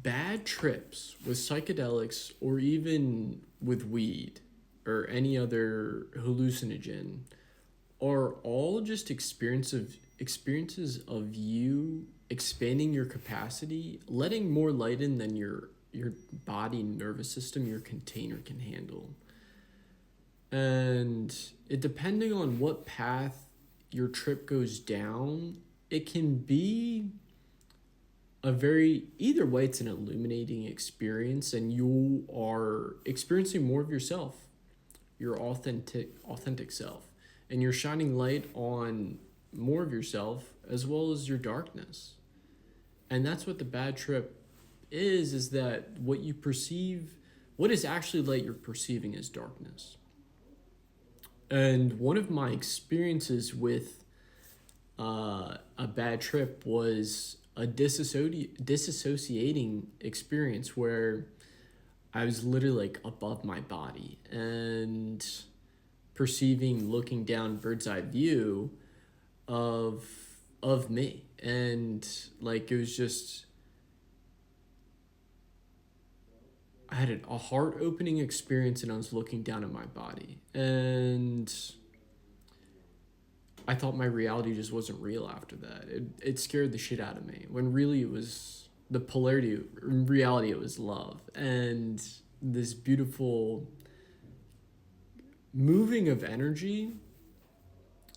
bad trips with psychedelics or even with weed or any other hallucinogen are all just experiences of you expanding your capacity, letting more light in than your body nervous system, your container can handle. And it depending on what path your trip goes down, it can be a very either way it's an illuminating experience and you are experiencing more of yourself, your authentic self, and you're shining light on more of yourself as well as your darkness. And that's what the bad trip is that what you perceive, what is actually light you're perceiving as darkness. And one of my experiences with a bad trip was a disassociating experience where I was literally like above my body and perceiving, looking down bird's eye view of of me, and like it was just I had a heart opening experience and I was looking down at my body and I thought my reality just wasn't real after that. It scared the shit out of me when really it was the polarity. In reality, it was love and this beautiful moving of energy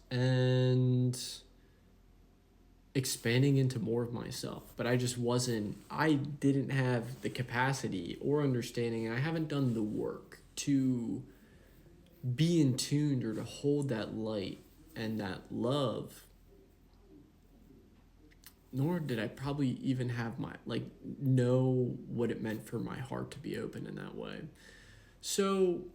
and expanding into more of myself. But I didn't have the capacity or understanding, and I haven't done the work to be in tune or to hold that light and that love, nor did I probably even have my know what it meant for my heart to be open in that way. So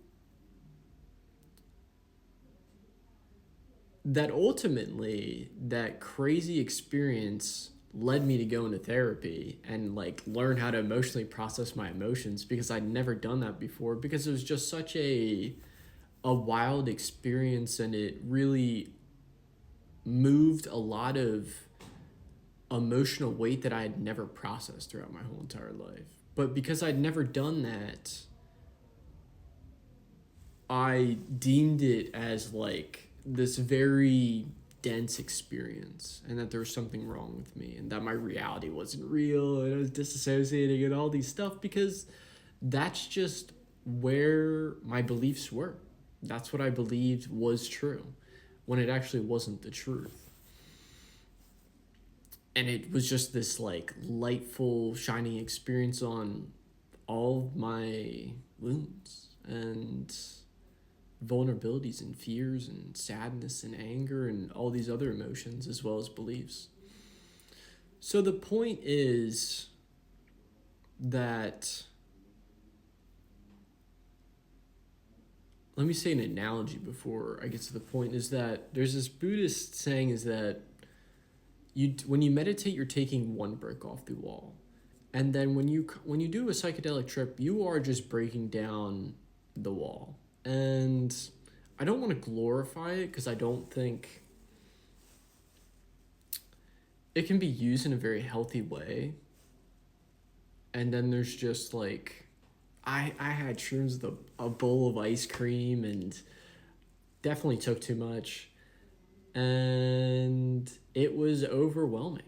that ultimately that crazy experience led me to go into therapy and like learn how to emotionally process my emotions because I'd never done that before because it was just such a wild experience and it really moved a lot of emotional weight that I had never processed throughout my whole entire life. But because I'd never done that, I deemed it as like this very dense experience and that there was something wrong with me and that my reality wasn't real and I was disassociating and all these stuff because that's just where my beliefs were. That's what I believed was true when it actually wasn't the truth. And it was just this like lightful, shining experience on all of my wounds and vulnerabilities and fears and sadness and anger and all these other emotions as well as beliefs. So the point is that let me say an analogy before I get to the point is that there's this Buddhist saying is that when you meditate you're taking one brick off the wall. And then when you do a psychedelic trip, you are just breaking down the wall. And I don't want to glorify it because I don't think it can be used in a very healthy way. And then there's just like, I had shrooms with a bowl of ice cream and definitely took too much. And it was overwhelming.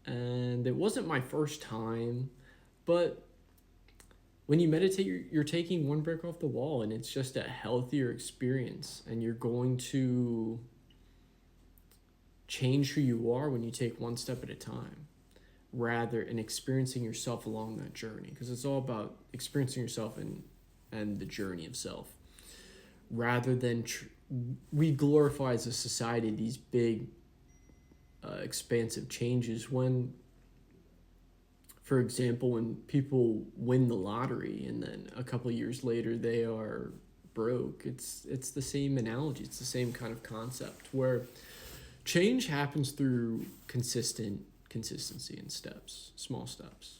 And it wasn't my first time, but when you meditate, you're taking one brick off the wall and it's just a healthier experience and you're going to change who you are when you take one step at a time rather than experiencing yourself along that journey because it's all about experiencing yourself and the journey of self rather than we glorify as a society these big expansive changes when, for example, when people win the lottery and then a couple of years later they are broke, it's the same analogy. It's the same kind of concept where change happens through consistency and steps, small steps,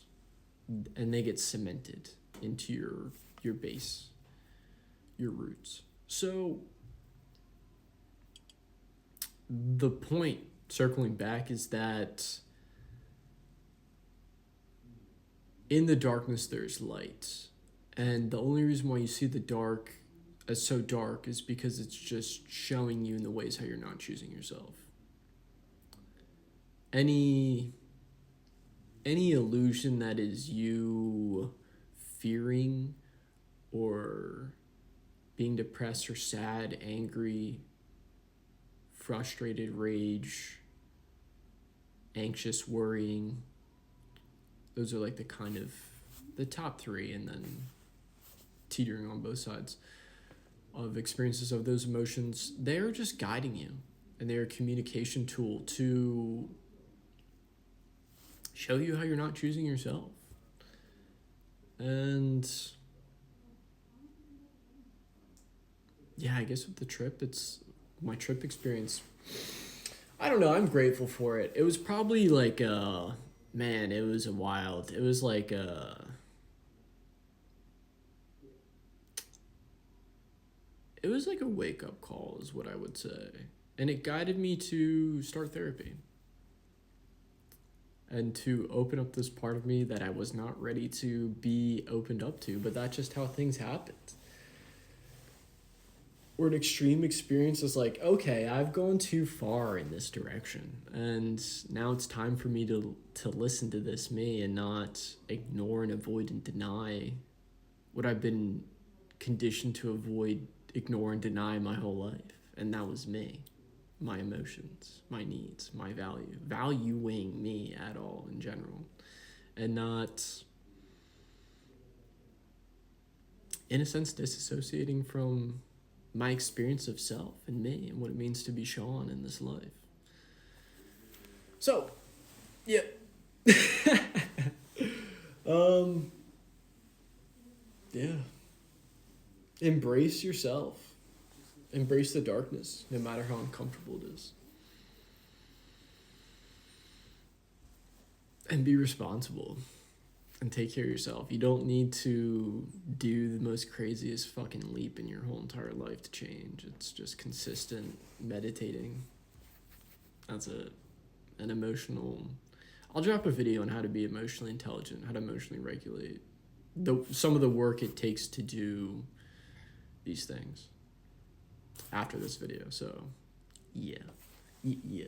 and they get cemented into your base, your roots. So the point, circling back, is that in the darkness there's light. And the only reason why you see the dark as so dark is because it's just showing you in the ways how you're not choosing yourself. Any illusion that is you fearing or being depressed or sad, angry, frustrated, rage, anxious, worrying, those are like the kind of the top three, and then teetering on both sides of experiences of those emotions. They're just guiding you, and they're a communication tool to show you how you're not choosing yourself. And yeah, I guess with the trip, it's my trip experience. I don't know, I'm grateful for it. It was probably like man, it was wild. It was like it was like a wake-up call is what I would say. And it guided me to start therapy and to open up this part of me that I was not ready to be opened up to, but that's just how things happened. Or an extreme experience is like, okay, I've gone too far in this direction, and now it's time for me to listen to this me and not ignore and avoid and deny what I've been conditioned to avoid, ignore, and deny my whole life. And that was me, my emotions, my needs, my valuing me at all in general, and not, in a sense, disassociating from my experience of self and me and what it means to be Sean in this life. So, yeah. Yeah. Embrace yourself. Embrace the darkness, no matter how uncomfortable it is. And be responsible. And take care of yourself. You don't need to do the most craziest fucking leap in your whole entire life to change. It's just consistent meditating. That's it. An emotional... I'll drop a video on how to be emotionally intelligent, how to emotionally regulate. Some of the work it takes to do these things after this video. So, yeah. Yeah.